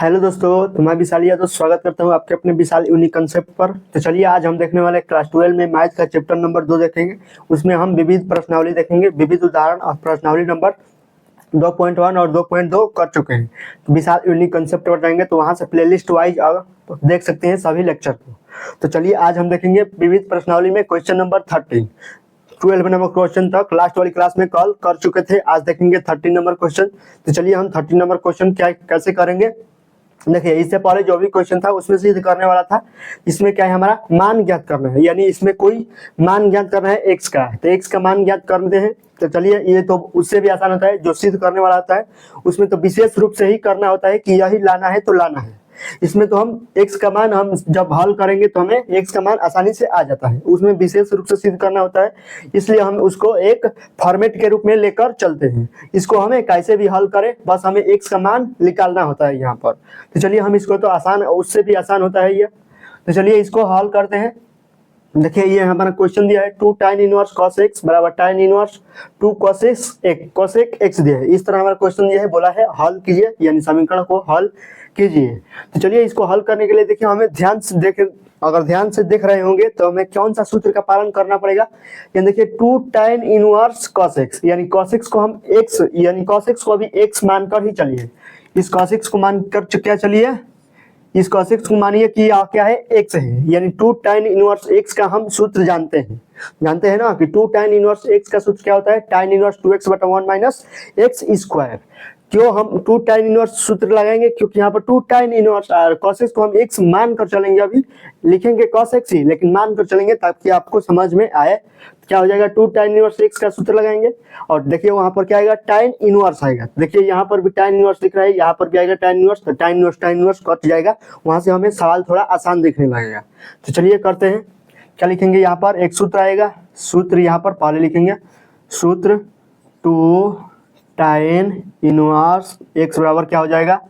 Hello दोस्तों, तो मैं विशाल यादव स्वागत करता हूं आपके अपने विशाल यूनिक कंसेप्ट पर। तो चलिए आज हम देखने वाले क्लास 12 में मैथ का चैप्टर नंबर 2 देखेंगे। उसमें हम विविध प्रश्नावली देखेंगे, विविध उदाहरण और प्रश्नावली नंबर 2.1 और 2.2 कर चुके हैं। तो विशाल यूनिक कंसेप्ट पर जाएंगे तो वहां से प्लेलिस्ट वाइज तो देख सकते हैं सभी लेक्चर को। तो चलिए आज हम देखेंगे विविध प्रश्नावली में क्वेश्चन नंबर 13। 12 नंबर क्वेश्चन तक लास्ट वाली क्लास में कल कर चुके थे, आज देखेंगे 13 नंबर क्वेश्चन। तो चलिए हम 13 नंबर क्वेश्चन क्या कैसे करेंगे। देखिए, इससे पहले जो भी क्वेश्चन था उसमें सिद्ध करने वाला था। इसमें क्या है, हमारा मान ज्ञात करना है, यानी इसमें कोई मान ज्ञात करना है एक्स का है, तो एक्स का मान ज्ञात करते हैं। तो चलिए, ये तो उससे भी आसान होता है। जो सिद्ध करने वाला होता है उसमें तो विशेष रूप से ही करना होता है कि यही लाना है तो लाना है। इसमें तो हम एक्स का मान हम जब हल करेंगे तो हमें एक्स का मान आसानी से आ जाता है, उसमें विशेष रूप से सिद्ध करना होता है। इसलिए हम उसको एक फॉर्मेट के रूप में लेकर चलते हैं। इसको हमें कैसे भी हल करें, बस हमें एक्स का मान निकालना होता है यहाँ पर। तो चलिए हम इसको तो आसान, उससे भी आसान होता है ये। तो चलिए इसको हल करते हैं। देखिए, ये हमारा क्वेश्चन दिया है 2 tan इनवर्स cos x बराबर tan इनवर्स 2 cosec x दिया है। इस तरह हमारा क्वेश्चन दिया है, बोला है हल कीजिए, यानी समीकरण को हल कीजिए। तो चलिए इसको हल करने के लिए देखिए हमें अगर ध्यान से देख रहे होंगे तो हमें कौन सा सूत्र का पालन करना पड़ेगा। यानी देखिए 2 tan इनवर्स cos x, यानी cos x को हम x, यानी cos x को अभी x मानकर ही चलिए। इस cos x को मानकर क्या चलिए, इस cos x को मानिए कि क्या है, x है, यानी 2 tan इनवर्स x का हम सूत्र जानते हैं ना कि 2 tan इनवर्स x का सूत्र क्या होता है, tan इनवर्स 2x बटा 1 माइनस एक्स स्क्वायर। क्यों हम 2 tan इनवर्स सूत्र लगाएंगे, क्योंकि यहाँ पर 2 tan इनवर्स cos x को हम x मान कर चलेंगे। अभी लिखेंगे cos x ही, लेकिन मान कर चलेंगे ताकि आपको समझ में आए। क्या हो जाएगा, 2 tan इनवर्स x का सूत्र लगाएंगे और देखिए वहां पर क्या आएगा, tan इनवर्स आएगा। देखिए यहाँ पर भी tan इनवर्स दिख रहा है, यहाँ पर भी आएगा tan इनवर्स, तो tan इनवर्स कट जाएगा। वहां से हमें सवाल थोड़ा आसान दिखने लगेगा। तो चलिए करते हैं। क्या लिखेंगे, यहाँ पर एक सूत्र आएगा। सूत्र यहाँ पर पहले लिखेंगे, सूत्र 2 tan इनवर्स x बराबर क्या हो जाएगा,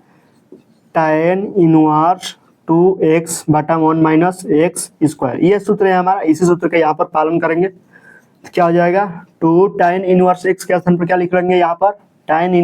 tan इनवर्स 2x बटा 1 माइनस एक्स स्क्वायर। ये सूत्र है हमारा, इसी सूत्र का यहाँ पर पालन करेंगे। तो क्या हो जाएगा, 2 tan इनवर्स x के स्थान पर क्या लिख लेंगे, यहाँ पर tan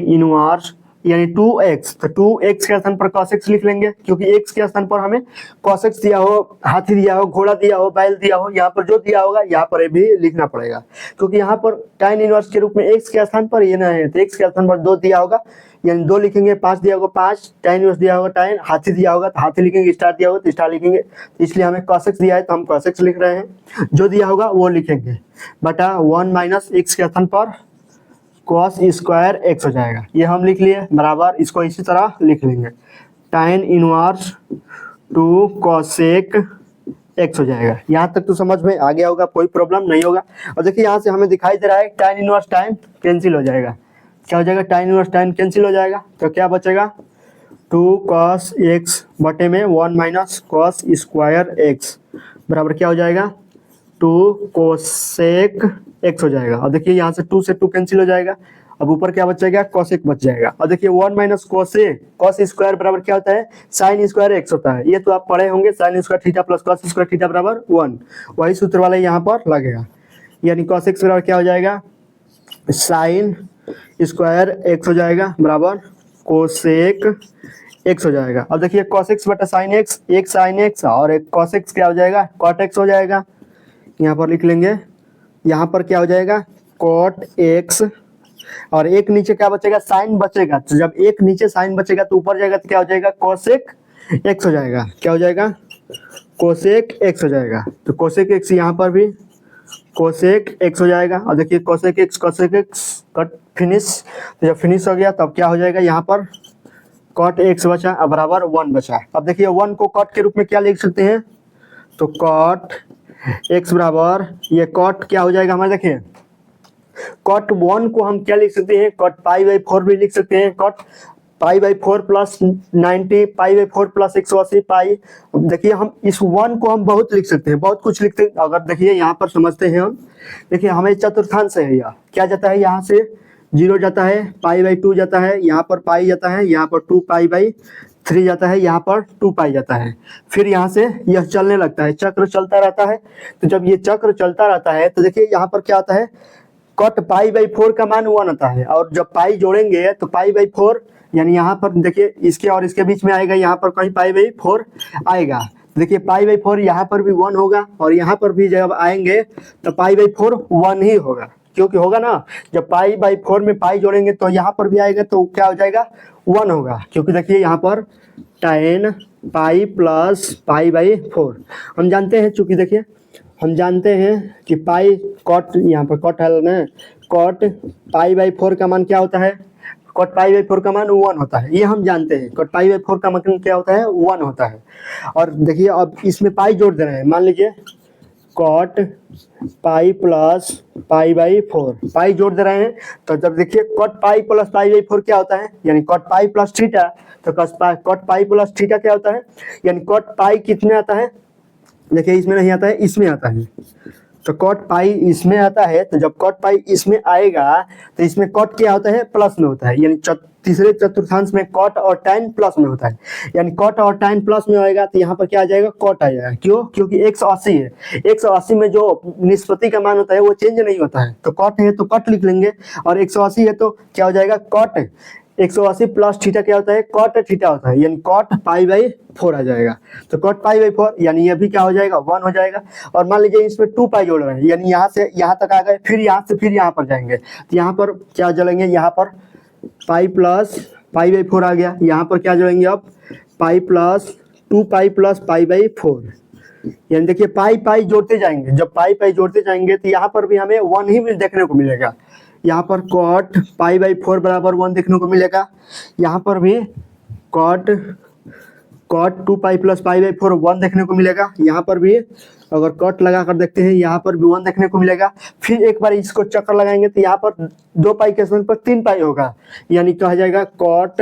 इनवर्स यानी 2x, तो 2x के स्थान पर cos x लिख लेंगे, क्योंकि x के स्थान पर हमें cos x दिया हो, हाथी दिया हो, घोड़ा दिया हो, बैल दिया हो, यहाँ पर जो दिया होगा यहाँ पर भी लिखना पड़ेगा। क्योंकि यहाँ पर tan इनवर्स के रूप में x के स्थान पर ये नहीं है, तो x के स्थान पर 2 दिया होगा, यानी 2 लिखेंगे। 5 दिया होगा 5, tan इनवर्स दिया होगा tan, हाथी दिया होगा तो हाथी लिखेंगे, स्टार दिया होगा तो स्टार लिखेंगे। तो इसलिए हमें cos x दिया है तो हम cos x लिख रहे हैं, जो दिया होगा वो लिखेंगे, बटा 1 माइनस एक्स के स्थान पर cos स्क्वायर x हो जाएगा। ये हम लिख लिए बराबर, इसको इसी तरह लिख लेंगे, tan इनवर्स 2 cosec x हो जाएगा। यहाँ तक तो समझ में आ गया होगा, कोई प्रॉब्लम नहीं होगा। और देखिए यहाँ से हमें दिखाई दे रहा है tan इनवर्स tan कैंसिल हो जाएगा। क्या हो जाएगा, tan इनवर्स tan कैंसिल हो जाएगा, तो क्या बचेगा, 2 cos x बटे में 1 माइनस cos स्क्वायर x बराबर क्या हो जाएगा, 2 cosec x हो जाएगा। और देखिए यहाँ से 2 से 2 कैंसिल हो जाएगा, अब ऊपर क्या बचेगा, cosec बच जाएगा। और देखिए 1 माइनस cos स्क्वायर बराबर क्या होता है, sin स्क्वायर x होता है। ये तो आप पढ़े होंगे, sin square theta plus cos square theta बराबर 1, वही सूत्र वाला यहाँ पर लगेगा। यानी cos x बराबर क्या हो जाएगा, sin स्क्वायर x हो जाएगा बराबर cosec x हो जाएगा। अब देखिए cos x बटा sin x, एक sin x और एक cos x क्या हो जाएगा, cot x हो जाएगा। यहाँ पर लिख लेंगे, यहाँ पर क्या हो जाएगा, cot x, और एक नीचे क्या बचेगा, साइन बचेगा। तो जब एक नीचे साइन बचेगा तो ऊपर जाएगा तो क्या हो जाएगा, cosec x हो जाएगा। क्या हो जाएगा, cosec x हो जाएगा। तो cosec x यहाँ पर भी cosec x हो जाएगा। और देखिए cosec x कट फिनिश, तो जब फिनिश हो गया तब क्या हो जाएगा, यहाँ पर cot x बचा बराबर 1 बचा। अब देखिए 1 को cot के रूप में क्या लिख सकते हैं, तो cot x बराबर ये cot क्या हो जाएगा हमारे, देखिए cot 1 को हम क्या लिख सकते हैं, cot पाई बाई 4 भी लिख सकते हैं, cot pi by 4 plus 90, pi by 4 plus 180 पाई। देखिए हम इस 1 को हम बहुत लिख सकते हैं, बहुत कुछ लिखते हैं। अगर देखिए यहाँ पर समझते हैं हम, देखिए हमें चतुर्थांश है, यह क्या जाता है, यहाँ से 0 जाता है, पाई बाई 2 जाता है, यहाँ पर पाई जाता है, यहाँ पर 2 पाई बाई 3 जाता है, यहाँ पर 2 पाई जाता है। फिर यहाँ से यह चलने लगता है, चक्र चलता रहता है। तो जब ये चक्र चलता रहता है तो देखिए यहाँ पर क्या आता है, कॉट पाई बाई 4 का मान 1 आता है, और जब पाई जोड़ेंगे तो पाई बाई 4 यानी यहाँ पर देखिए इसके और इसके बीच में आएगा, यहाँ पर कहीं पाई बाई 4 आएगा। देखिए पाई बाई 4 यहाँ पर भी 1 होगा, और यहाँ पर भी जब आएंगे तो पाई बाई 4 1 ही होगा, क्योंकि होगा ना, जब पाई बाई 4 में पाई जोड़ेंगे तो यहाँ पर भी आएगा तो क्या हो जाएगा 1 होगा, क्योंकि देखिए यहाँ पर tan pi plus pi by 4 हम जानते हैं, चूंकि देखिए हम जानते हैं कि पाई कॉट, यहाँ पर कॉट है ना, कॉट पाई बाई 4 का मान क्या होता है, कॉट पाई बाई 4 का मान 1 होता है, ये हम जानते हैं। कॉट पाई बाई 4 का मान क्या होता है 1 होता है। और देखिए अब इसमें पाई जोड़ दे रहे हैं, मान लीजिए cot pi plus pi by 4 pi जोड़ दे रहे हैं, तो जब देखिए cot pi plus pi by 4 क्या होता है, यानी कॉट पाई प्लस थीटा, तो कॉट पाई प्लस थीटा क्या होता है, यानी कॉट पाई कितने आता है, देखिए इसमें नहीं आता है, इसमें आता है, तो कॉट पाई इसमें आता है, तो जब कॉट पाई इसमें आएगा तो इसमें कॉट क्या होता है प्लस में होता है, यानी तीसरे चतुर्थांश में कॉट और tan प्लस में होता है, यानी कॉट और tan प्लस में आएगा तो यहाँ पर क्या आ जाएगा कॉट आ जाएगा। क्यों? क्योंकि 180 है, 180 में जो निष्पत्ति का मान होता है वो चेंज नहीं होता है, तो कॉट है तो कॉट लिख लेंगे, और 180 है तो क्या हो जाएगा कॉट 180 प्लस थीटा क्या होता है कॉट थीटा होता है, यानी कॉट पाई बाई 4 आ जाएगा। तो कॉट पाई बाई 4 यानी ये भी क्या हो जाएगा 1 हो जाएगा। और मान लीजिए इसमें 2 पाई जोड़ रहे हैं, यानी यहाँ से यहाँ तक आ गए, फिर यहाँ से फिर यहाँ पर जाएंगे, तो यहाँ पर क्या जोड़ेंगे, यहाँ पर पाई प्लस पाई बाई 4 आ गया, यहाँ पर क्या जोड़ेंगे अब pi plus 2 pi plus pi by 4, यानी देखिए पाई पाई जोड़ते जाएंगे, जब पाई पाई जोड़ते जाएंगे तो यहाँ पर भी हमें 1 ही देखने को मिलेगा। यहाँ पर कॉट पाई बाई 4 बराबर 1 देखने को मिलेगा, यहाँ पर भी cot 2 pi plus pi by 4 1 देखने को मिलेगा, यहाँ पर भी अगर कॉट लगा कर देखते हैं यहाँ पर भी 1 देखने को मिलेगा। फिर एक बार इसको चक्कर लगाएंगे तो यहाँ पर 2 पाई के स्थान पर 3 पाई होगा, यानी कहा जाएगा cot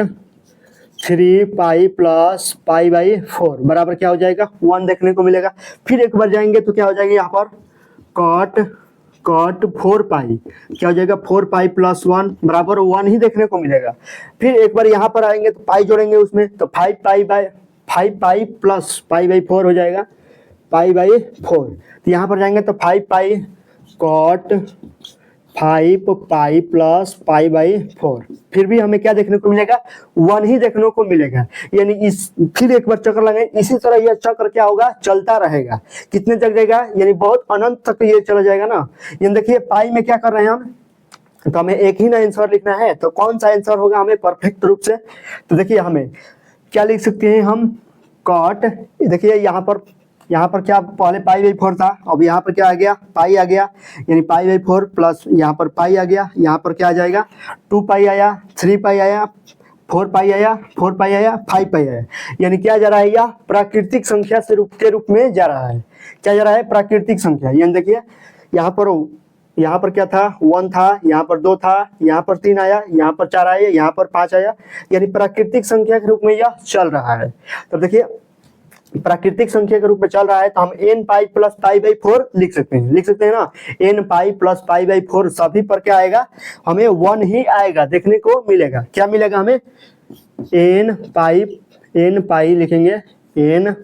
3 pi plus pi by 4 बराबर क्या हो जाएगा 1 देखने को मिलेगा। फिर एक बार जाएंगे तो क्या हो जाएगा, यहाँ पर कॉट 4 पाई क्या हो जाएगा 4 पाई प्लस 1 बराबर 1 ही देखने को मिलेगा। फिर एक बार यहाँ पर आएंगे तो पाई जोड़ेंगे उसमें, तो 5 पाई प्लस पाई बाई 4 हो जाएगा पाई बाई 4। तो यहाँ पर जाएंगे तो 5 pi cot 5 pi plus pi by 4, फिर भी हमें क्या देखने को मिलेगा 1 ही देखने को मिलेगा। यानी इस फिर एक बार चक्कर लगाए, इसी तरह यह चक्र क्या होगा चलता रहेगा, कितने तक जाएगा, यानी बहुत अनंत तक ये चला जाएगा ना। यानी देखिए पाई में क्या कर रहे हैं हम, तो हमें एक ही ना आंसर लिखना है, तो कौन सा आंसर होगा हमें परफेक्ट रूप से, तो देखिए हमें क्या लिख सकते हैं हम कॉट, देखिए यहाँ पर क्या पहले पाई बाई 4 था, अब यहाँ पर क्या आ गया पाई आ गया, यानी पाई बाई 4 प्लस यहाँ पर पाई आ गया, यहाँ पर क्या आ जाएगा 2 पाई आया, 3 पाई आया, 4 पाई आया, 4 पाई आया, 5 पाई आया, यानी क्या जा रहा है यह प्राकृतिक संख्या से के रूप में जा रहा है। क्या जा रहा है प्राकृतिक संख्या, यानी देखिए यहाँ पर क्या था 1 था, यहाँ पर 2 था, यहाँ पर 3 आया, यहाँ पर 4 आया, यहाँ पर 5 आया, यानी प्राकृतिक संख्या के रूप में यह चल रहा है। तो देखिए प्राकृतिक संख्या के रूप में चल रहा है, तो हम n pi plus pi by 4 लिख सकते हैं ना, n pi plus pi by 4 सभी पर क्या आएगा हमें 1 ही आएगा देखने को मिलेगा। क्या मिलेगा हमें n पाई लिखेंगे n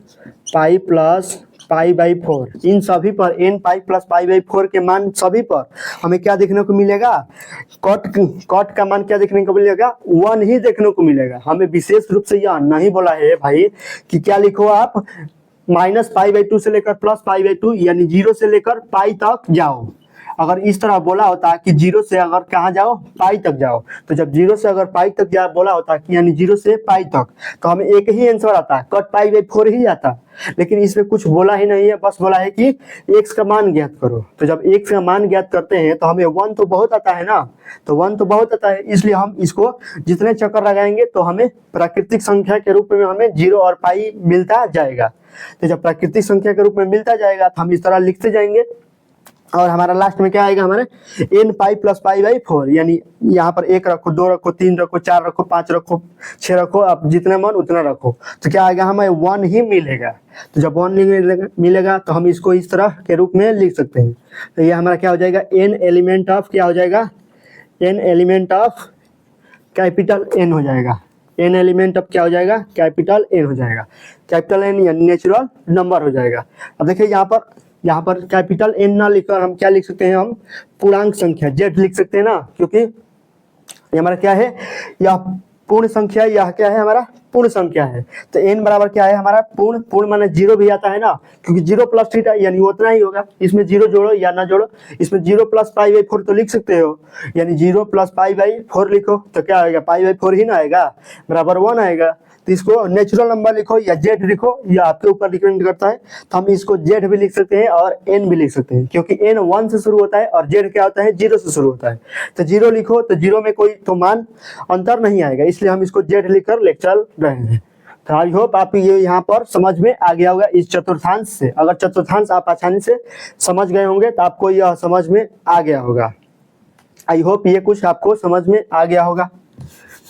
pi plus pi by 4, इन सभी पर n pi plus pi by 4 के मान सभी पर हमें क्या देखने को मिलेगा कॉट का मान क्या देखने को मिलेगा 1 ही देखने को मिलेगा। हमें विशेष रूप से यह नहीं बोला है भाई कि क्या लिखो आप माइनस पाई बाई 2 से लेकर प्लस पाई बाई 2, यानी 0 से लेकर पाई तक जाओ। अगर इस तरह बोला होता कि 0 से अगर कहाँ जाओ पाई तक जाओ, तो जब 0 से अगर पाई तक जा बोला होता कि यानी 0 से पाई तक, तो हमें एक ही आंसर आता कॉट पाई बाई 4 ही आता, लेकिन इसमें कुछ बोला ही नहीं है, बस बोला है कि x का मान ज्ञात करो। तो जब x का मान ज्ञात करते हैं तो हमें 1 तो बहुत आता है ना, तो 1 तो बहुत आता है, इसलिए हम इसको जितने चक्कर लगाएंगे तो हमें प्राकृतिक संख्या के रूप में हमें 0 और पाई मिलता जाएगा। तो जब प्राकृतिक संख्या के रूप में मिलता जाएगा तो हम इस तरह लिखते जाएंगे, और हमारा लास्ट में क्या आएगा हमारे n pi plus pi by 4, यानी यहाँ पर 1 रखो, 2 रखो, 3 रखो, 4 रखो, 5 रखो, 6 रखो, आप जितना मन उतना रखो, तो क्या आएगा हमें 1 ही मिलेगा। तो जब 1 मिलेगा तो हम इसको इस तरह के रूप में लिख सकते हैं। तो ये हमारा क्या हो जाएगा n एलिमेंट ऑफ क्या हो जाएगा n element of capital n हो जाएगा, n एलिमेंट ऑफ क्या हो जाएगा कैपिटल n हो जाएगा, कैपिटल n यानी नेचुरल नंबर हो जाएगा। अब देखिए यहाँ पर कैपिटल एन ना लिखकर हम क्या लिख सकते हैं, हम पूर्णांक संख्या जेड लिख सकते हैं ना, क्योंकि ये हमारा क्या है, यह पूर्ण संख्या, यह क्या है हमारा पूर्ण संख्या है। तो n बराबर क्या है हमारा पूर्ण, पूर्ण माने जीरो भी आता है ना, क्योंकि जीरो प्लस थीटा यानी उतना ही होगा। इसमें जीरो जोड़ो या ना जोड़ो, इसमें zero plus pi by four तो लिख सकते हो, यानी zero plus pi by four लिखो तो क्या आएगा, पाई बाई फोर ही ना आएगा, बराबर 1 आएगा। तो इसको नेचुरल नंबर लिखो या जेड लिखो, या आपके ऊपर डिपेंड करता है। तो हम इसको जेड भी लिख सकते हैं और एन भी लिख सकते हैं, क्योंकि एन 1 से शुरू होता है और जेड क्या होता है, 0 से शुरू होता है। तो जीरो लिखो तो जीरो में कोई तो मान अंतर नहीं आएगा, इसलिए हम इसको जेड लिखकर ले चल रहे हैं। तो आई होप आप ये यहाँ पर समझ में आ गया होगा इस चतुर्थांश से। अगर चतुर्थांश आप आसानी से समझ गए होंगे तो आपको यह समझ में आ गया होगा। आई होप ये कुछ आपको समझ में आ गया होगा।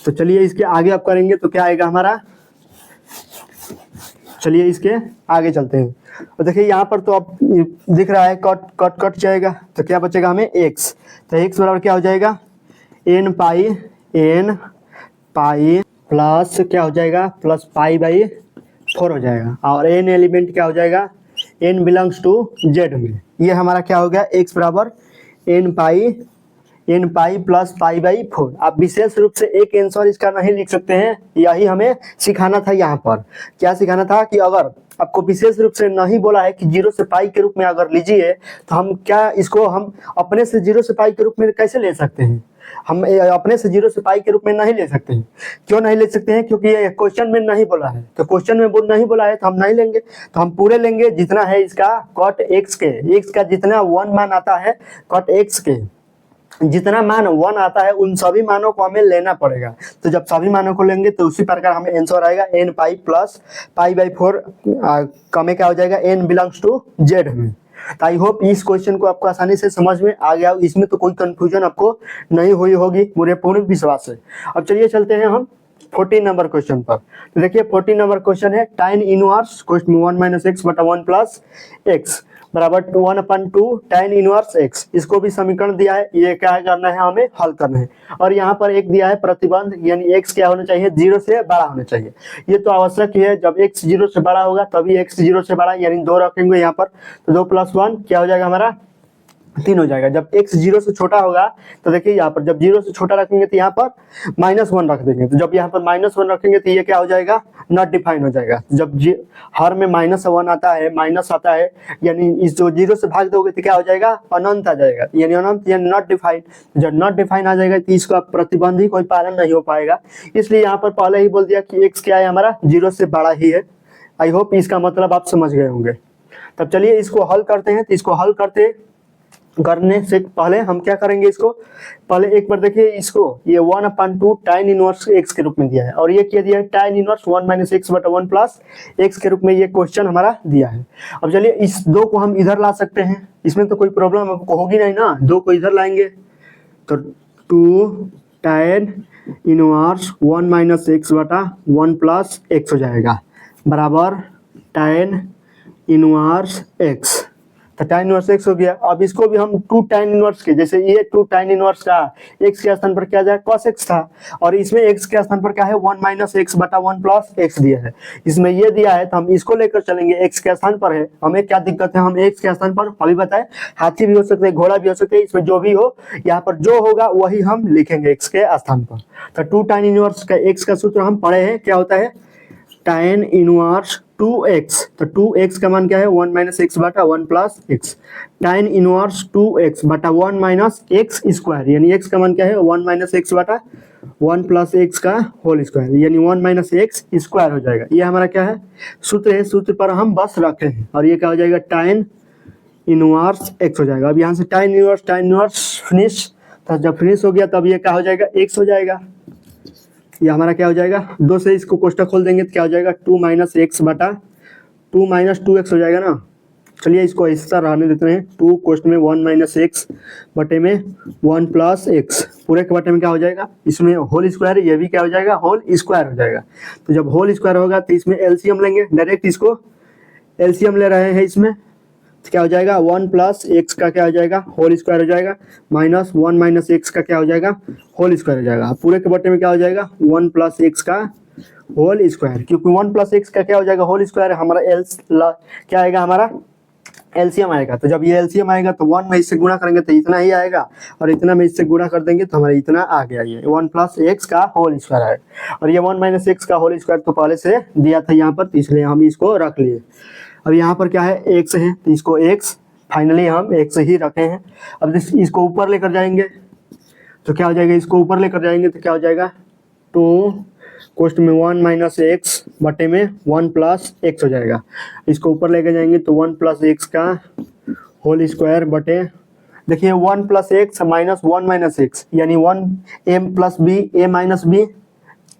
तो चलिए इसके आगे आप करेंगे तो क्या आएगा हमारा, चलिए इसके आगे चलते हैं। तो देखिए यहाँ पर तो अब दिख रहा है कट कट कट जाएगा, तो क्या बचेगा हमें x। तो x बराबर क्या हो जाएगा, n पाई प्लस क्या हो जाएगा, प्लस पाई बाई 4 हो जाएगा। और n एलिमेंट क्या हो जाएगा, n बिलोंग्स टू z में। ये हमारा क्या हो गया, x बराबर n pi plus pi by 4। आप विशेष रूप से एक आंसर इसका नहीं लिख सकते हैं, यही हमें सिखाना था। यहाँ पर क्या सिखाना था कि अगर आपको विशेष रूप से नहीं बोला है कि 0 से पाई के रूप में अगर लीजिए, तो हम क्या इसको हम अपने से 0 से पाई के रूप में कैसे ले सकते हैं। हम अपने से 0 से पाई के रूप में नहीं ले सकते हैं। क्यों नहीं ले सकते हैं, क्योंकि ये क्वेश्चन में नहीं बोला है। तो क्वेश्चन में नहीं बोला है तो हम नहीं लेंगे, तो हम पूरे लेंगे जितना है इसका कॉट एक्स के, एक्स का जितना 1 मान आता है, कॉट एक्स के जितना मान 1 आता है उन सभी मानों को हमें लेना पड़ेगा। तो जब सभी मानों को लेंगे तो उसी प्रकार हमें आंसर आएगा n pi plus pi by 4 कमे क्या हो जाएगा, n बिलोंग्स टू जेड में। तो आई होप इस क्वेश्चन को आपको आसानी से समझ में आ गया, इसमें तो कोई कंफ्यूजन आपको नहीं हुई होगी, मुझे पूर्ण विश्वास है। अब चलिए चलते हैं हम 14 नंबर क्वेश्चन पर। तो देखिए 14 नंबर क्वेश्चन है tan inverse question 1 minus x बटा 1 प्लस एक्स बराबर 1/2 tan इनवर्स x। इसको भी समीकरण दिया है, ये क्या करना है, हमें हल करना है। और यहाँ पर एक दिया है प्रतिबंध, यानी x क्या होना चाहिए, 0 से बड़ा होना चाहिए। ये तो आवश्यक ही है, जब x 0 से बड़ा होगा तभी x 0 से बड़ा, यानी 2 रखेंगे यहाँ पर, तो 2 + 1 क्या हो जाएगा हमारा 3 हो जाएगा। जब x 0 से छोटा होगा तो देखिए यहाँ पर जब 0 से छोटा रखेंगे तो यहाँ पर -1 रख देंगे। तो जब यहाँ पर -1 रखेंगे तो ये क्या हो जाएगा, नॉट डिफाइन हो जाएगा। जब हर में -1 आता है, माइनस आता है, यानी इस जो 0 से भाग दोगे तो क्या हो जाएगा, अनंत आ जाएगा, यानी अनंत यानी नॉट डिफाइन। जब नॉट डिफाइन आ जाएगा तो इसका प्रतिबंध ही कोई पालन नहीं हो पाएगा। इसलिए यहाँ पर पहले ही बोल दिया कि x क्या है हमारा 0 से बड़ा ही है। आई होप इसका मतलब आप समझ गए होंगे। तब चलिए इसको हल करते हैं। तो इसको हल करने से पहले हम क्या करेंगे, इसको पहले एक बार देखिए, इसको ये 1/2 tan इनवर्स x के रूप में दिया है, और ये क्या दिया है, tan इनवर्स 1 माइनस एक्स बटा 1 प्लस एक्स के रूप में ये क्वेश्चन हमारा दिया है। अब चलिए इस 2 को हम इधर ला सकते हैं, इसमें तो कोई प्रॉब्लम आपको होगी नहीं ना। 2 को इधर लाएंगे तो 2 tan इनवर्स 1 माइनस एक्स बटा 1 प्लस एक्स हो जाएगा, बराबर tan इनवर्स x। तो tan इनवर्स x हो गया। अब इसको भी हम 2 tan इनवर्स के, जैसे ये 2 tan इनवर्स का x के स्थान पर क्या जाए, cos x था, और इसमें x के स्थान पर क्या है, 1 माइनस एक्स बटा 1 प्लस एक्स दिया है। इसमें ये दिया है तो हम इसको लेकर चलेंगे, x के स्थान पर है, हमें क्या दिक्कत है, हम x के स्थान पर अभी बताए, हाथी भी हो सकते हैं, घोड़ा भी हो सकते हैं, इसमें जो भी हो, यहाँ पर जो होगा वही हम लिखेंगे x के स्थान पर। तो 2 tan इनवर्स का x का सूत्र हम पढ़े हैं, क्या होता है, tan इनवर्स 2x। तो 2x का मान क्या है, 1 माइनस एक्स बटा 1 plus x. tan inverse 2x बटा 1 माइनस एक्स स्क्वायर, यानी x का मान क्या है, 1 माइनस एक्स बटा 1 प्लस एक्स का होल स्क्वायर, यानी 1 माइनस एक्स स्क्वायर हो जाएगा। ये हमारा क्या है, सूत्र है, सूत्र पर हम बस रखे हैं, और ये क्या हो जाएगा, tan इनवर्स x हो जाएगा। अब यहाँ से tan इनवर्स फिनिश, तो जब फिनिश हो गया तब ये क्या हो जाएगा, x हो जाएगा। ये हमारा क्या हो जाएगा, 2 से इसको कोष्टक खोल देंगे तो क्या हो जाएगा, 2 माइनस एक्स बटा 2 माइनस 2x हो जाएगा ना। चलिए इसको इस तरह रहने देते हैं, 2 कोष्ट में 1 माइनस एक्स बटे में 1 प्लस एक्स, पूरे के बटे में क्या हो जाएगा, इसमें होल स्क्वायर, ये भी क्या हो जाएगा, होल स्क्वायर हो जाएगा। तो जब होल स्क्वायर होगा तो इसमें एलसीएम लेंगे, डायरेक्ट इसको एलसीएम ले रहे हैं इसमें, तो क्या हो जाएगा, 1 प्लस एक्स का क्या हो जाएगा, होल स्क्वायर हो जाएगा, माइनस 1 माइनस एक्स का क्या हो जाएगा, होल स्क्वायर हो जाएगा। पूरे के बटे में क्या हो जाएगा, 1 प्लस एक्स का होल स्क्वायर, क्योंकि 1 प्लस एक्स का क्या हो जाएगा, होल स्क्वायर, हमारा एल्स क्या आएगा, हमारा एलसीएम आएगा। तो जब ये एलसीएम आएगा तो 1 में इससे गुणा करेंगे तो इतना ही आएगा, और इतना में इससे गुणा कर देंगे तो हमारा इतना आ गया, ये 1 प्लस एक्स का होल स्क्वायर है। और ये 1 माइनस एक्स का होल स्क्वायर तो पहले से दिया था यहाँ पर, तो इसलिए हम इसको रख लिए। अब यहाँ पर क्या है, एक्स है, तो इसको एक्स फाइनली हम एक्स ही रखे हैं। अब इसको ऊपर लेकर जाएंगे तो क्या हो जाएगा, इसको ऊपर लेकर जाएंगे तो क्या हो जाएगा, 2 कोष्ट में 1 माइनस एक्स बटे में 1 प्लस एक्स हो जाएगा। इसको ऊपर लेकर जाएंगे तो 1 प्लस एक्स का होल स्क्वायर बटे, देखिए 1 plus x minus 1 minus x यानी 1 एम प्लस बी ए माइनस बी।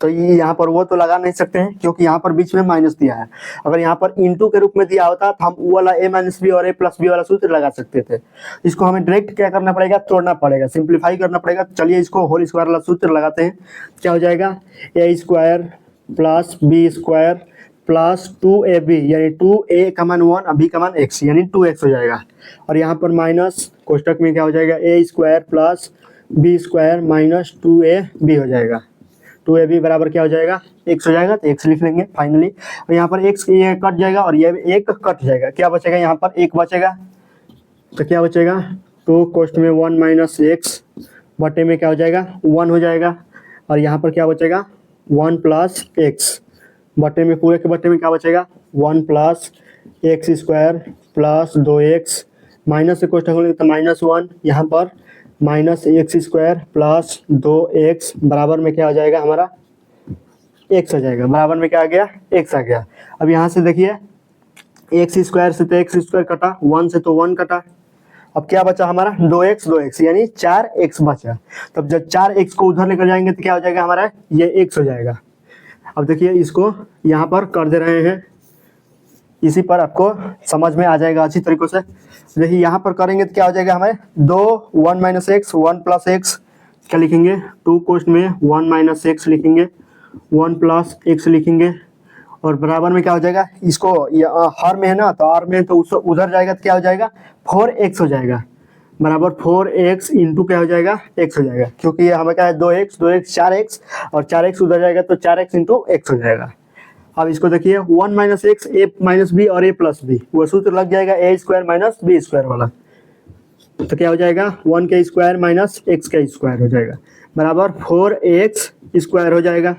तो ये यहाँ पर वो तो लगा नहीं सकते हैं क्योंकि यहाँ पर बीच में माइनस दिया है। अगर यहाँ पर इनटू के रूप में दिया होता तो हम वो वाला ए माइनस बी और ए प्लस बी वाला सूत्र लगा सकते थे। इसको हमें डायरेक्ट क्या करना पड़ेगा, तोड़ना पड़ेगा, सिंप्लीफाई करना पड़ेगा। चलिए इसको होल स्क्वायर वाला सूत्र लगाते हैं। क्या हो जाएगा, A square plus B square plus 2ab यानी 2a का मान 1 अभी का मान x यानी 2x हो जाएगा। और यहाँ पर माइनस कोष्टक में क्या हो जाएगा, A square plus B square minus 2ab हो जाएगा। 2ab बराबर क्या हो जाएगा, x हो जाएगा, तो x लिख लेंगे फाइनली। और यहाँ पर x ये कट जाएगा और ये एक कट जाएगा, क्या बचेगा, यहाँ पर एक बचेगा। तो क्या बचेगा, 2 कोष्ट में 1 माइनस एक्स बटे में क्या हो जाएगा, 1 हो जाएगा। और यहाँ पर क्या बचेगा, 1 प्लस एक्स बटे में, पूरे के बटे में क्या बचेगा, 1 plus X square plus 2x minus से कोष्टक खोलेंगे तो -1, यहाँ पर minus x square plus 2x बराबर में क्या हो जाएगा, हमारा x हो जाएगा। बराबर में क्या आ गया, x आ गया। अब यहाँ से देखिए एक्स स्क्वायर से तो एक्स स्क्वायर कटा, 1 से तो 1 कटा। अब क्या बचा हमारा, 2x यानी 4x बचा। तब जब 4x को उधर लेकर जाएंगे तो क्या हो जाएगा हमारा, ये x हो जाएगा। अब देखिए इसको यहाँ पर कर दे रहे हैं, इसी पर आपको समझ में आ जाएगा अच्छी तरीके से। देखिए यहाँ पर करेंगे तो क्या हो जाएगा, हमें 1 माइनस एक्स 1 प्लस एक्स क्या लिखेंगे, 2 कोष्ट में 1 माइनस एक्स लिखेंगे, 1 प्लस एक्स लिखेंगे। और बराबर में क्या हो जाएगा, इसको हर में है ना, तो हर में तो उस उधर जाएगा तो क्या हो जाएगा, 4x हो जाएगा। बराबर 4x इंटू क्या हो जाएगा, x हो जाएगा, क्योंकि ये हमें क्या है 2x 4x और 4x उधर जाएगा तो 4x इंटू x हो जाएगा। अब इसको देखिए 1 माइनस एक्स ए माइनस बी और ए प्लस बी, वो सूत्र लग जाएगा A square minus B square वाला। तो क्या हो जाएगा, 1 का स्क्वायर माइनस एक्स का स्क्वायर हो जाएगा, बराबर 4x स्क्वायर हो जाएगा,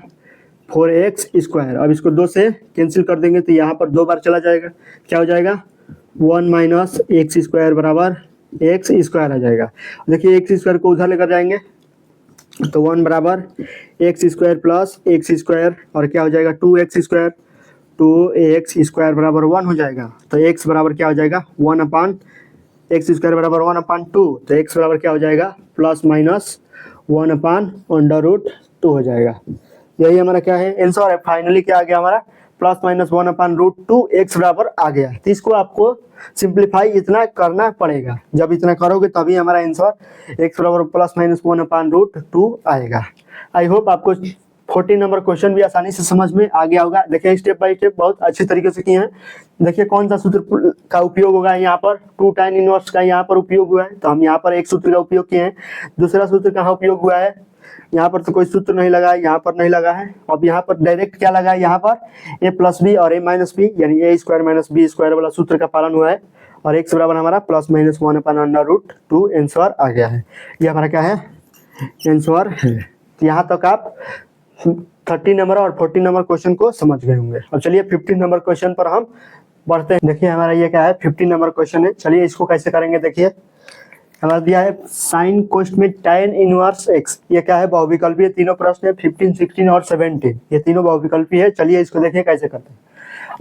4x स्क्वायर। अब इसको 2 से कैंसिल कर देंगे तो यहाँ पर 2 बार चला जाएगा, क्या हो जाएगा, 1 माइनस एक्स स्क्वायर बराबर एक्स स्क्वायर आ जाएगा। देखिए एक्स स्क्वायर को उधर लेकर जाएंगे तो 1 बराबर x square plus X square और क्या हो जाएगा, 2x स्क्वायर, 2x स्क्वायर बराबर 1 हो जाएगा। तो x बराबर क्या हो जाएगा, 1 अपान एक्स स्क्वायर बराबर 1 अपान 2, तो x बराबर क्या हो जाएगा, प्लस माइनस 1 अपान √2 हो जाएगा। यही हमारा क्या है आंसर है। फाइनली क्या आ गया हमारा, प्लस माइनस 1 अपान √2 x बराबर आ गया। तो इसको आपको सिंप्लीफाई इतना करना पड़ेगा, जब इतना करोगे तभी हमारा आंसर x बराबर प्लस माइनस 1 अपान √2 आएगा। आई होप आपको 40 नंबर क्वेश्चन भी आसानी से समझ में आ गया होगा। देखिए स्टेप बाय स्टेप बहुत अच्छे तरीके से किए हैं। देखिए कौन सा सूत्र का उपयोग होगा, यहाँ पर 2 tan इनवर्स का यहाँ पर उपयोग हुआ है, तो हम यहाँ पर एक सूत्र का उपयोग किए हैं। दूसरा सूत्र कहाँ उपयोग हुआ है, यहाँ पर तो कोई सूत्र नहीं लगा है, यहाँ पर नहीं लगा है। अब यहाँ पर डायरेक्ट क्या लगा है, यहाँ पर a प्लस बी और a माइनस बी यानी a square minus B square वाला सूत्र का पालन हुआ है। और x बराबर हमारा प्लस माइनस 1 अपान √2 आंसर आ गया है। ये हमारा क्या है, आंसर है। तो यहाँ तक आप 30 नंबर और 40 नंबर क्वेश्चन को समझ गए होंगे। अब चलिए 15 नंबर क्वेश्चन पर हम बढ़ते हैं। देखिए हमारा ये क्या है, 15 नंबर क्वेश्चन है। चलिए इसको कैसे करेंगे, देखिए हमारा दिया है साइन कोष्ट में tan इनवर्स x। ये क्या है, बहुविकल्पी है। तीनों प्रश्न है 15, 16 और 17, ये तीनों बहुविकल्पी है। चलिए इसको देखिए कैसे करते हैं।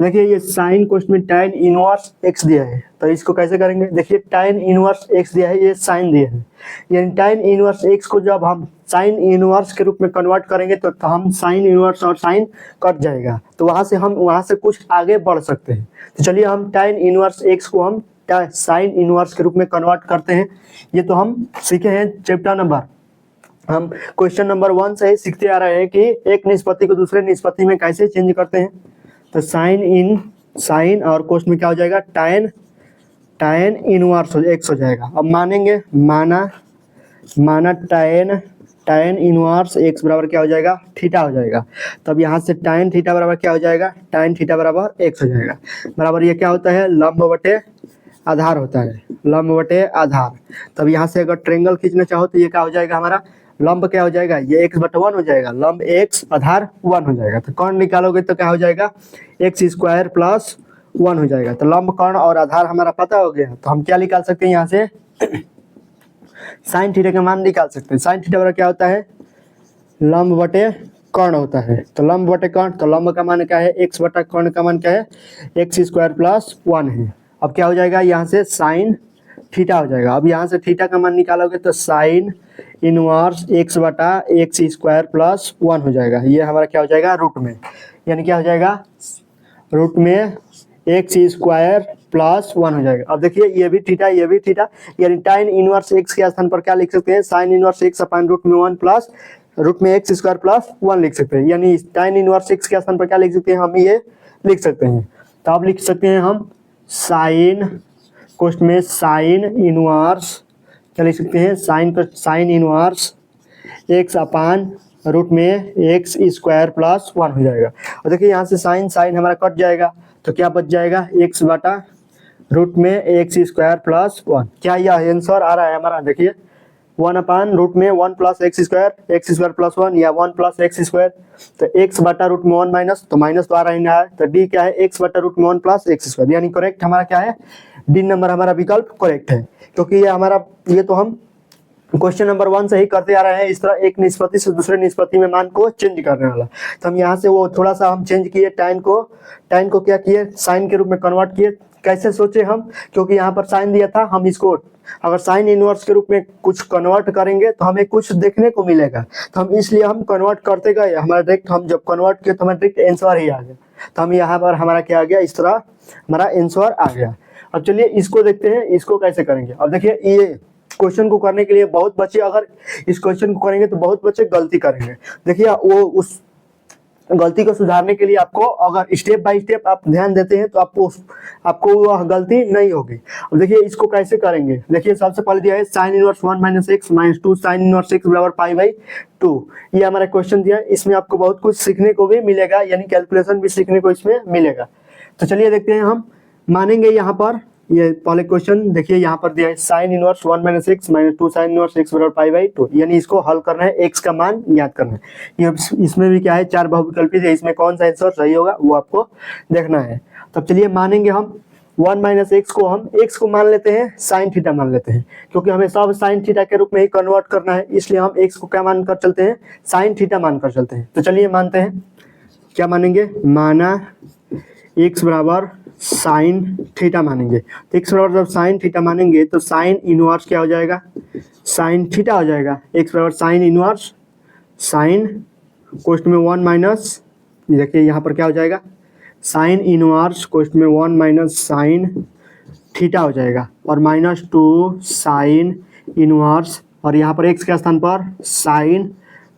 देखिए ये साइन कोष्ट में tan इनवर्स x दिया है, तो इसको कैसे करेंगे। देखिए tan इनवर्स x दिया है, ये साइन दिया है, यानी tan इनवर्स x को जब हम साइन इनवर्स के रूप में कन्वर्ट करेंगे तो हम साइन इनवर्स और साइन कट जाएगा, तो वहां से कुछ आगे बढ़ सकते हैं। तो चलिए हम tan इनवर्स x को हम साइन इनवर्स के रूप में कन्वर्ट करते हैं। ये तो हम सीखे हैं चैप्टर नंबर, हम क्वेश्चन नंबर 1 से ही सीखते आ रहे हैं कि एक निष्पत्ति को दूसरे निष्पत्ति में कैसे चेंज करते हैं। तो साइन और कोष्ट में क्या हो जाएगा, tan इनवर्स x हो जाएगा। अब मानेंगे, माना tan इनवर्स x बराबर क्या हो जाएगा, थीटा हो जाएगा। तब यहाँ से tan थीटा बराबर क्या हो जाएगा, tan थीटा बराबर x हो जाएगा। बराबर ये क्या होता है, लंब बटे आधार होता है, लंब बटे आधार। तब यहाँ से अगर ट्रेंगल खींचना चाहो तो ये क्या हो जाएगा हमारा, लंब क्या हो जाएगा, ये x बटा 1 हो जाएगा, लंब x आधार 1 हो जाएगा। तो कर्ण निकालोगे तो क्या हो जाएगा, एक्स स्क्वायर प्लस 1 हो जाएगा। तो लंब कर्ण और आधार हमारा पता हो गया। तो हम क्या निकाल सकते हैं यहाँ से साइन थीटा का मान निकाल सकते हैं। साइन थीटा बराबर क्या होता है, लंब बटे कर्ण होता है। तो लंब बटे कर्ण, तो लंब का मान क्या है, x बटा कर्ण का मान क्या है, एक्स स्क्वायर प्लस 1 है। अब क्या हो जाएगा, यहाँ से साइन थीटा हो जाएगा। अब यहाँ से थीटा का मान निकालोगे तो साइन इनवर्स x बटा एक्स स्क्वायर प्लस 1 हो जाएगा। ये हमारा क्या हो जाएगा, रूट में, यानी क्या हो जाएगा, रूट में एक्स स्क्वायर प्लस 1 हो जाएगा। अब देखिए ये भी थीटा, ये भी थीटा, यानी टाइन इनवर्स x के स्थान पर क्या लिख सकते हैं, sine inverse x upon root में 1 प्लस रूट में एक्स स्क्वायर प्लस 1 लिख सकते हैं। यानी टाइन इनवर्स x के स्थान पर क्या लिख सकते हैं, हम ये लिख सकते हैं। तो अब लिख सकते हैं हम साइन कोष्ठ में साइन इनवर्स, क्या लिख सकते हैं, sine inverse x upon root में एक्स स्क्वायर प्लस 1 हो जाएगा। और देखिए यहाँ से साइन साइन हमारा कट जाएगा, तो क्या बच जाएगा, x बटा रूट में एक्स स्क्वायर प्लस 1। क्या यह आंसर आ रहा है हमारा, देखिए 1 अपान रूट में 1 प्लस एक्स स्क्वायर प्लस 1 या 1 प्लस एक्स स्क्वायर। तो x बटा रूट में 1 माइनस, तो माइनस तो आ रहा ही ना है। तो d क्या है, x बटा रूट में 1 प्लस एक्स स्क्वायर, यानी करेक्ट हमारा क्या है, डी नंबर हमारा विकल्प करेक्ट है। क्योंकि ये हमारा, ये तो हम क्वेश्चन नंबर 1 से ही करते आ रहे हैं, इस तरह एक निष्पत्ति से दूसरे निष्पत्ति में मान को चेंज करने वाला। तो हम यहाँ से वो थोड़ा सा हम चेंज किए, टाइन को क्या किए, साइन के रूप में कन्वर्ट किए। कैसे सोचे हम, क्योंकि यहाँ पर साइन दिया था, हम इसको अगर साइन इनवर्स के रूप में कुछ कन्वर्ट करेंगे तो हमें कुछ देखने को मिलेगा। तो हम इसलिए हम कन्वर्ट करते गए, हमारा डायरेक्ट हम जब कन्वर्ट किए तो हमारा डायरेक्ट आंसर ही आ गया। तो हम यहाँ पर हमारा क्या आ गया, इस तरह हमारा आंसर आ गया। अब चलिए इसको देखते हैं, इसको कैसे करेंगे। अब देखिए ये क्वेश्चन को करने के लिए बहुत बच्चे, अगर इस क्वेश्चन को करेंगे तो बहुत बच्चे गलती करेंगे। देखिए वो उस गलती को सुधारने के लिए आपको अगर स्टेप बाय स्टेप आप ध्यान देते हैं तो आपको वह गलती नहीं होगी। अब देखिए इसको कैसे करेंगे, देखिए सबसे पहले दिया है sine inverse 1 minus x minus 2 sine inverse x बराबर पाई बाई 2। ये हमारा क्वेश्चन दिया है, इसमें आपको बहुत कुछ सीखने को भी मिलेगा, यानी कैलकुलेशन भी सीखने को इसमें मिलेगा। तो चलिए देखते हैं, हम मानेंगे यहाँ पर ये पहले क्वेश्चन। देखिए यहाँ पर दिया है sine inverse 1 minus x minus 2 sine inverse x बराबर पाई बाई 2, यानी इसको हल करना है, एक्स का मान ज्ञात करना है। ये इसमें भी क्या है, 4 बहुविकल्पी है, इसमें कौन सा आंसर सही होगा वो आपको देखना है। तब चलिए मानेंगे हम 1 माइनस एक्स को, हम एक्स को मान लेते हैं साइन थीटा मान लेते हैं, क्योंकि हमें सब साइन थीटा के रूप में ही कन्वर्ट करना है, इसलिए हम एक्स को क्या मानकर चलते हैं, साइन थीटा मानकर चलते हैं। तो चलिए मानते हैं, क्या मानेंगे, माना एक्स बराबर साइन थीटा मानेंगे। तो एक्स बराबर जब साइन थीटा मानेंगे तो साइन इनवर्स क्या हो जाएगा, साइन थीटा हो जाएगा। एक्स बराबर साइन इनवर्स साइन कोष्ठ में 1 माइनस, देखिए यहाँ पर क्या हो जाएगा, साइन इनवर्स कोष्ठ में 1 माइनस साइन थीटा हो जाएगा, और माइनस 2 साइन इनवर्स, और यहाँ पर एक्स के स्थान पर साइन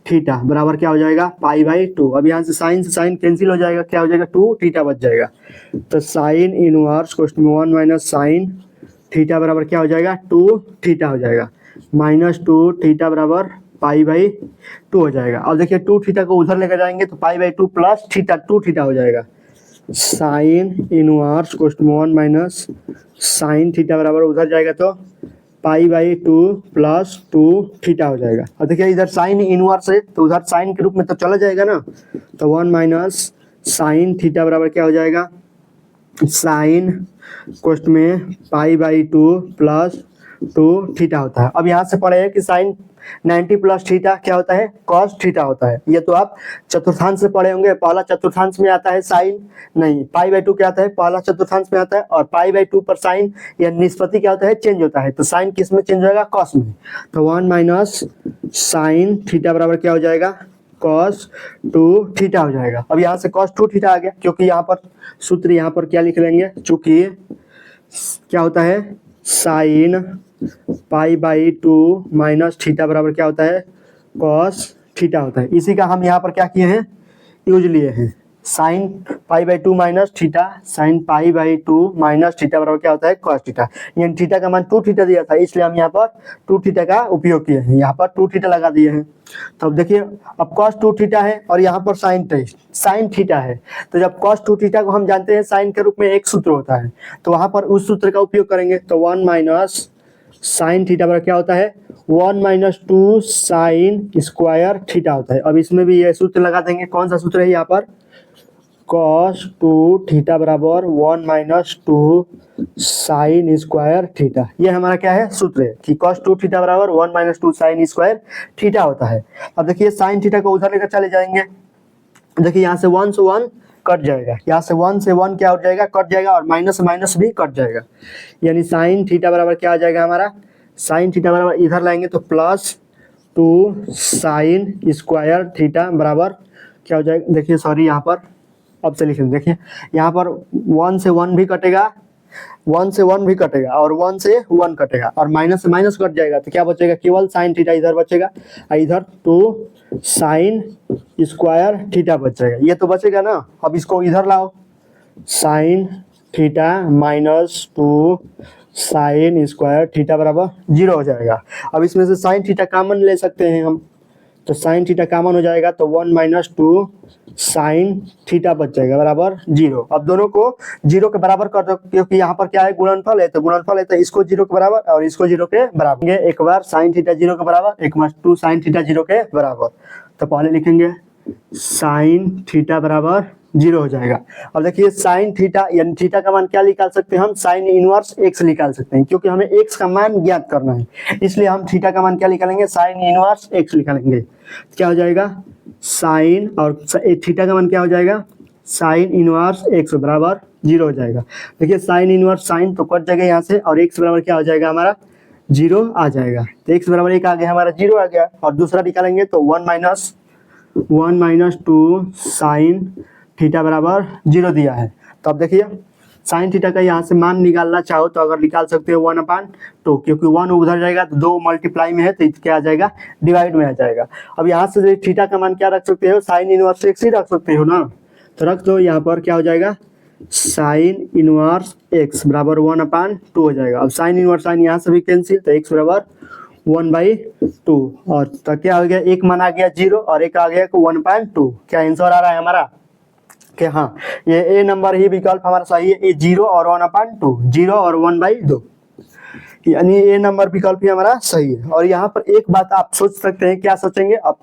थीटा बराबर क्या हो जाएगा, पाई बाई 2। अब यहाँ से साइन कैंसिल हो जाएगा, क्या हो जाएगा, 2 थीटा बच जाएगा। तो साइन इनवर्स कोष्ठ में 1 माइनस साइन थीटा बराबर क्या हो जाएगा, 2 थीटा हो जाएगा, माइनस 2 थीटा बराबर पाई बाई 2 हो जाएगा। अब देखिए 2 थीटा को उधर लेकर जाएंगे तो pi by 2 plus theta 2 theta हो जाएगा। साइन इनवर्स कोष्ठ में 1 माइनस साइन थीटा बराबर उधर जाएगा तो पाई बाई 2 प्लस 2 थीटा हो जाएगा। और देखिए इधर साइन इनवर्स है तो उधर साइन के रूप में तो चला जाएगा ना, तो 1 माइनस साइन थीटा बराबर क्या हो जाएगा, साइन कोष्ठ में पाई बाई 2 प्लस 2 थीटा होता है। अब यहाँ से पढ़े हैं कि साइन 90 प्लस थीटा क्या होता है, कॉस थीटा होता है। ये तो आप चतुर्थांश से पढ़े होंगे, पहला चतुर्थांश में आता है साइन, नहीं पाई बाई 2 क्या आता है, पहला चतुर्थांश में आता है, और पाई बाई 2 पर साइन या निष्पत्ति क्या होता है, चेंज होता है। तो साइन किस में चेंज होगा, कॉस में। तो 1 माइनस साइन थीटा बराबर क्या हो जाएगा, कॉस 2 थीटा हो जाएगा। अब यहाँ से कॉस 2 थीटा आ गया, क्योंकि यहाँ पर सूत्र यहाँ पर क्या लिख लेंगे, चूंकि क्या होता है sine pi by 2 minus theta बराबर क्या होता है, कॉस थीटा होता है। इसी का हम यहाँ पर क्या किए हैं, यूज लिए हैं, sine pi by two minus theta, sine pi by two minus theta बराबर क्या होता है कॉस थीटा। यानी थीटा का मान 2 थीटा दिया था, इसलिए हम यहाँ पर 2 थीटा का उपयोग किए हैं, यहाँ पर 2 थीटा लगा दिए हैं। तो अब देखिए, अब कॉस 2 थीटा है और यहाँ पर साइन थीटा है, तो जब कॉस 2 थीटा को हम जानते हैं साइन के रूप में एक सूत्र होता है, तो वहाँ पर उस सूत्र का उपयोग करेंगे। तो 1 माइनस साइन थीटा बराबर क्या होता है 1 माइनस 2 साइन स्क्वायर थीटा होता है। अब इसमें भी ये सूत्र लगा देंगे, कौन सा सूत्र है यहाँ पर, कॉस 2 थीटा बराबर 1 माइनस 2 साइन स्क्वायर थीटा। ये हमारा क्या है सूत्र है कि कॉस 2 थीटा बराबर 1 माइनस 2 साइन स्क्वायर थीटा होता है। अब देखिए साइन थीटा को उधर लेकर चले जाएंगे, देखिए यहाँ से 1 से 1 कट जाएगा, यहाँ से 1 से 1 क्या हो जाएगा कट जाएगा, और माइनस से माइनस भी कट जाएगा। यानी साइन थीटा बराबर क्या आ जाएगा हमारा, साइन थीटा बराबर इधर लाएंगे तो प्लस 2 साइन स्क्वायर थीटा बराबर क्या हो जाएगा, देखिए सॉरी यहाँ पर अब से लिखेंगे, देखिए यहाँ पर 1 से 1 भी कटेगा, 1 से 1 भी कटेगा और 1 से 1 कटेगा और माइनस से माइनस कट जाएगा, तो क्या बचेगा केवल साइन थीटा इधर बचेगा और इधर 2 साइन स्क्वायर थीटा बच जाएगा, ये तो बचेगा ना। अब इसको इधर लाओ, sine theta minus 2 sine square theta बराबर 0 हो जाएगा। अब इसमें से साइन थीटा कॉमन ले सकते हैं हम, तो साइन थीटा कॉमन हो जाएगा तो 1 माइनस 2 साइन थीटा बच जाएगा बराबर 0। अब दोनों को 0 के बराबर कर दो, क्योंकि यहाँ पर क्या है गुणनफल है, तो गुणनफल है तो इसको 0 के बराबर और इसको 0 के बराबर। एक बार साइन थीटा 0 के बराबर, एक बार 2 साइन थीटा 0 के बराबर। तो पहले लिखेंगे साइन थीटा बराबर 0 हो जाएगा। अब देखिए साइन थीटा यानी थीटा का मान क्या निकाल सकते हैं हम, साइन इनवर्स x निकाल सकते हैं, क्योंकि हमें x का मान ज्ञात करना है, इसलिए हम थीटा का मान क्या निकालेंगे, साइन इनवर्स x निकालेंगे। क्या हो जाएगा साइन, और थीटा का मान क्या हो जाएगा साइन इनवर्स x बराबर 0 हो जाएगा। देखिए साइन इनवर्स साइन तो कट जाएगा यहाँ से, और x बराबर क्या हो जाएगा हमारा 0 आ जाएगा, तो x बराबर 1 आ गया हमारा 0 आ गया। और दूसरा निकालेंगे तो 1 माइनस 2 साइन थीटा बराबर 0 दिया है। तो अब देखिए साइन थीटा का यहाँ से मान निकालना चाहो तो अगर निकाल सकते हो 1/2, क्योंकि 1 उधर जाएगा तो 2 मल्टीप्लाई में है तो क्या आ जाएगा डिवाइड में आ जाएगा। अब यहाँ से थीटा का मान क्या रख सकते हो, साइन इनवर्स x ही रख सकते हो ना, तो रख दो। यहाँ पर क्या हो जाएगा साइन इनवर्स x बराबर 1/2 हो जाएगा। अब साइन इनवर्स साइन यहाँ से भी कैंसिल, तो x बराबर 1/2, और तो क्या हो गया एक मान आ गया 0 और एक आ गया 1/2। क्या आंसर आ रहा है हमारा कि हाँ ये ए नंबर ही विकल्प हमारा सही है, ये 0 और 1/2, 0 और 1/2, यानी ए नंबर विकल्प ही हमारा सही है। और यहाँ पर एक बात आप सोच सकते हैं, क्या सोचेंगे अब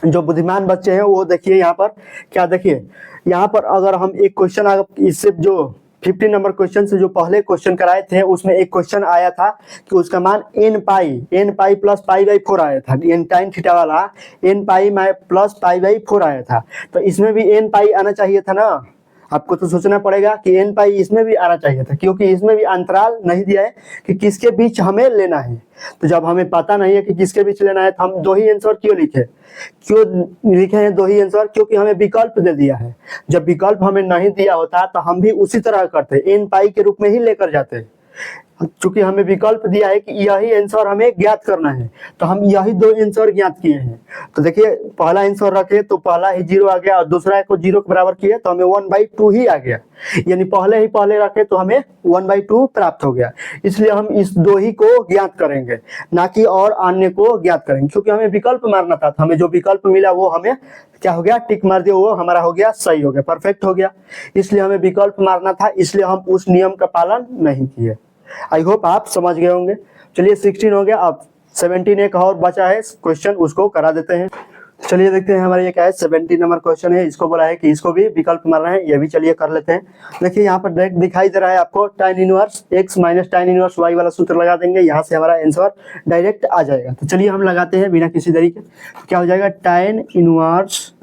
जो बुद्धिमान बच्चे हैं वो देखिए यहाँ पर क्या, देखिए यहाँ पर अगर हम एक क्वेश्चन इससे जो 50 नंबर क्वेश्चन से जो पहले क्वेश्चन कराए थे उसमें एक क्वेश्चन आया था कि उसका मान n pi plus pi by 4 आया था, n टाइन थीटा वाला n pi plus pi by 4 आया था, तो इसमें भी n पाई आना चाहिए था ना। आपको तो सोचना पड़ेगा कि n पाई इसमें भी आना चाहिए था, क्योंकि इसमें भी अंतराल नहीं दिया है कि किसके बीच हमें लेना है। तो जब हमें पता नहीं है कि किसके बीच लेना है तो हम 2 ही आंसर क्यों लिखे हैं 2 ही आंसर, क्योंकि हमें विकल्प दे दिया है। जब विकल्प हमें नहीं दिया होता तो हम भी उसी तरह करते, n पाई के रूप में ही लेकर जाते। चूंकि हमें विकल्प दिया है कि यही आंसर हमें ज्ञात करना है, तो हम यही 2 आंसर ज्ञात किए हैं। तो देखिए पहला आंसर रखे तो पहला ही 0 आ गया और दूसरा को 0 के बराबर किए तो हमें 1/2 ही आ गया, यानी पहले रखे तो हमें 1/2 प्राप्त हो गया। इसलिए हम इस 2 ही को ज्ञात करेंगे, ना कि और अन्य को ज्ञात करेंगे, क्योंकि हमें विकल्प मारना था। तो हमें जो विकल्प मिला वो हमें क्या हो गया टिक मार दिया, वो हमारा हो गया सही हो गया, परफेक्ट हो गया। इसलिए हमें विकल्प मारना था, इसलिए हम उस नियम का पालन नहीं किए। आई होप आप समझ गए होंगे। चलिए 16 हो गया, अब 17 एक और बचा है क्वेश्चन, उसको करा देते हैं। चलिए देखते हैं हमारे ये क्या है, 17 नंबर क्वेश्चन है। इसको बोला है कि इसको भी विकल्प मारना है, ये भी चलिए कर लेते हैं। देखिए यहाँ पर डायरेक्ट दिखाई दे रहा है आपको tan inverse x minus tan inverse y वाला सूत्र लगा देंगे, यहाँ से हमारा आंसर डायरेक्ट आ जाएगा। तो चलिए हम लगाते हैं बिना किसी तरीके। तो क्या हो जाएगा tan inverse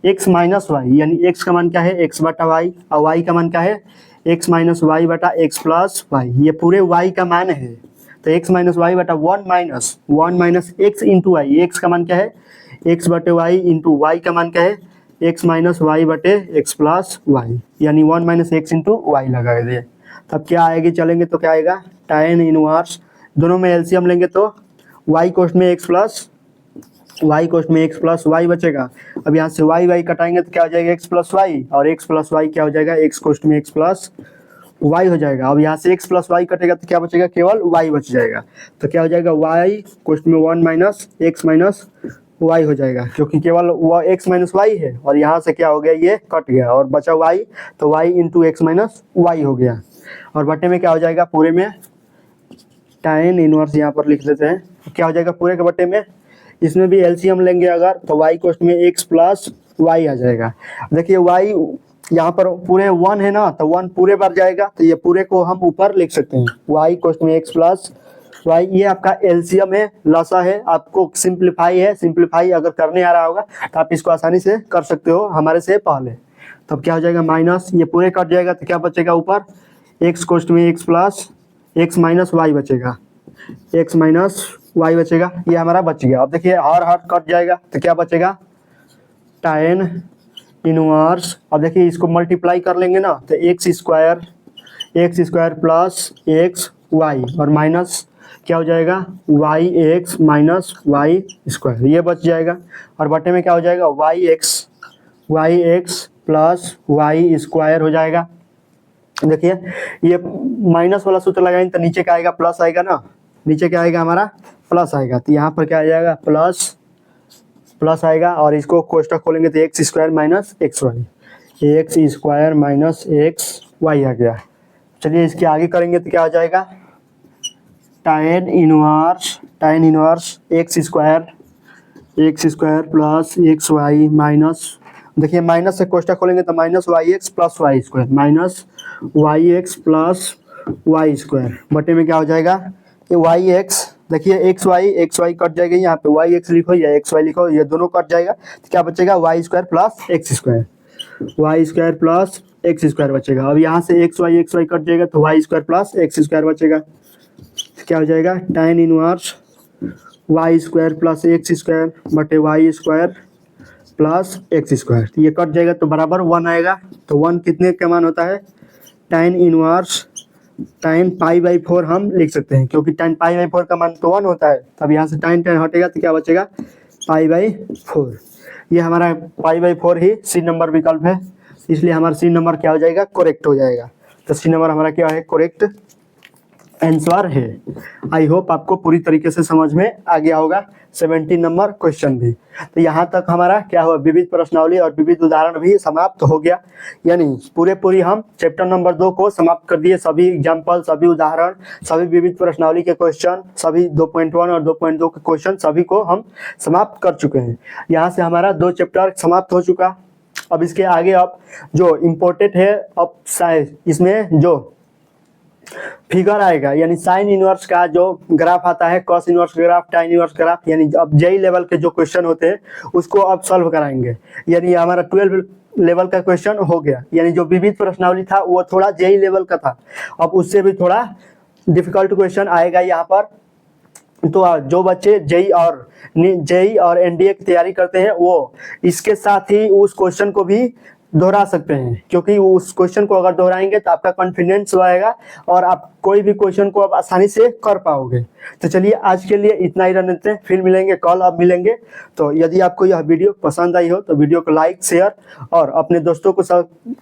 x minus y, यानी x का मान क्या है x बटा वाई, और y का मान क्या है x माइनस वाई बटा एक्स प्लस वाई, ये पूरे y का मान है। तो x माइनस वाई बटा 1 minus x into y, x का मान क्या है x बटे वाई इंटू वाई का मान क्या है x माइनस वाई बटे एक्स प्लस वाई, यानी 1 माइनस एक्स इंटू वाई लगा दिए। तब क्या आएगी, चलेंगे तो क्या आएगा tan इनवर्स, दोनों में एलसीएम लेंगे तो y कोष्ट में x प्लस y कोष्ट में x प्लस वाई बचेगा। अब यहाँ से y कटाएंगे तो क्या हो जाएगा x प्लस वाई, और x प्लस वाई क्या हो जाएगा x कोष्ट में x प्लस y हो जाएगा। अब यहाँ से x प्लस वाई कटेगा तो क्या बचेगा, केवल y बच जाएगा। तो क्या हो जाएगा y कोष्ट में 1 माइनस x माइनस y हो जाएगा, क्योंकि केवल वो x माइनस वाई है और यहाँ से क्या हो गया, ये कट गया और बचा y, तो y into x minus y हो गया। और बटे में क्या हो जाएगा, पूरे में tan इनवर्स यहाँ पर लिख देते हैं, क्या हो जाएगा पूरे के बटे में। इसमें भी एलसीएम लेंगे अगर तो y कोष्ट में x प्लस वाई आ जाएगा। देखिए y यहाँ पर पूरे 1 है ना, तो 1 पूरे बार जाएगा, तो ये पूरे को हम ऊपर लिख सकते हैं y कोष्ट में x प्लस वाई। ये आपका एलसीएम है, लसा है, आपको सिंप्लीफाई है। सिंप्लीफाई अगर करने आ रहा होगा तो आप इसको आसानी से कर सकते हो हमारे से पहले। तो क्या हो जाएगा, माइनस ये पूरे कट जाएगा तो क्या बचेगा ऊपर, x कोष्ट में x plus x minus y बचेगा, x माइनस वाई बचेगा, ये हमारा बच गया। अब देखिए हर कट जाएगा तो क्या बचेगा, tan इनवर्स। अब देखिए इसको मल्टीप्लाई कर लेंगे ना तो x square plus x y और माइनस क्या हो जाएगा y x minus y square, ये बच जाएगा। और बटे में क्या हो जाएगा y x plus y square हो जाएगा। देखिए ये माइनस वाला सूत्र लगाएंगे तो नीचे क्या आएगा, प्लस आएगा ना, नीचे क्या आएगा हमारा प्लस आएगा, तो यहाँ पर क्या आ जाएगा प्लस आएगा। और इसको कोष्टक खोलेंगे तो x square minus X Y आ गया। चलिए इसके आगे करेंगे तो क्या हो जाएगा, tan inverse x square plus x y minus, देखिए माइनस से कोष्टक खोलेंगे तो minus y x plus y square, minus y x plus y square. बटे में क्या हो जाएगा, ये वाई एक्स, देखिए एक्स वाई कट जाएगा, यहाँ पे वाई एक्स लिखो या एक्स वाई लिखो, ये दोनों कट जाएगा तो क्या बचेगा Y square plus X square बचेगा। अब यहाँ से एक्स वाई कट जाएगा तो Y square plus X square बचेगा, तो क्या हो जाएगा tan inverse Y square plus X square बटे Y square plus X square, तो ये कट जाएगा तो बराबर 1 आएगा। तो 1 कितने का मान होता है, tan inverse tan pi by 4 हम लिख सकते हैं, क्योंकि tan पाई बाई 4 का मान तो 1 होता है। तब यहाँ से tan हटेगा तो क्या बचेगा पाई बाई 4। ये हमारा पाई बाई 4 ही सी नंबर विकल्प है, इसलिए हमारा सी नंबर क्या हो जाएगा, करेक्ट हो जाएगा। तो सी नंबर हमारा क्या है, करेक्ट आंसर है। आई होप आपको पूरी तरीके से समझ में आ गया होगा 17 नंबर क्वेश्चन भी। तो यहाँ तक हमारा क्या हुआ, विविध प्रश्नावली और विविध उदाहरण भी समाप्त हो गया, यानी पूरी हम चैप्टर नंबर 2 को समाप्त कर दिए। सभी एग्जाम्पल, सभी उदाहरण, सभी विविध प्रश्नावली के क्वेश्चन, सभी 2.1 और 2.2 के क्वेश्चन सभी को हम समाप्त कर चुके हैं। यहाँ से हमारा 2 चैप्टर समाप्त हो चुका। अब इसके आगे अब जो इम्पोर्टेंट है, अब इसमें जो फिगर आएगा, यानी साइन इनवर्स का जो ग्राफ आता है, कॉस इनवर्स ग्राफ, टाइन इनवर्स ग्राफ, यानी अब जेई लेवल के जो क्वेश्चन होते हैं उसको अब सॉल्व कराएंगे। यानी हमारा 12 लेवल का क्वेश्चन हो गया, यानी जो विविध प्रश्नावली था वो थोड़ा जेई लेवल का था, अब उससे भी थोड़ा डिफिकल्ट क्वेश्चन आएगा यहाँ पर। तो जो बच्चे जेई और एनडीए की तैयारी करते हैं वो इसके साथ ही उस क्वेश्चन को भी दोहरा सकते हैं, क्योंकि उस क्वेश्चन को अगर दोहराएंगे तो आपका कॉन्फिडेंस बढ़ेगा और आप कोई भी क्वेश्चन को आप आसानी से कर पाओगे। तो चलिए आज के लिए इतना ही रहने देते हैं, फिर मिलेंगे, कल अब मिलेंगे। तो यदि आपको यह वीडियो पसंद आई हो तो वीडियो को लाइक, शेयर और अपने दोस्तों को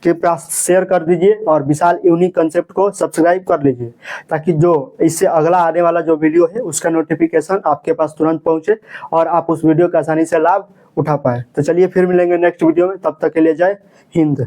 के पास शेयर कर दीजिए, और विशाल यूनिक कंसेप्ट को सब्सक्राइब कर लीजिए, ताकि जो इससे अगला आने वाला जो वीडियो है उसका नोटिफिकेशन आपके पास तुरंत पहुँचे और आप उस वीडियो का आसानी से लाभ उठा पाए। तो चलिए फिर मिलेंगे नेक्स्ट वीडियो में, तब तक के लिए जय हिंद।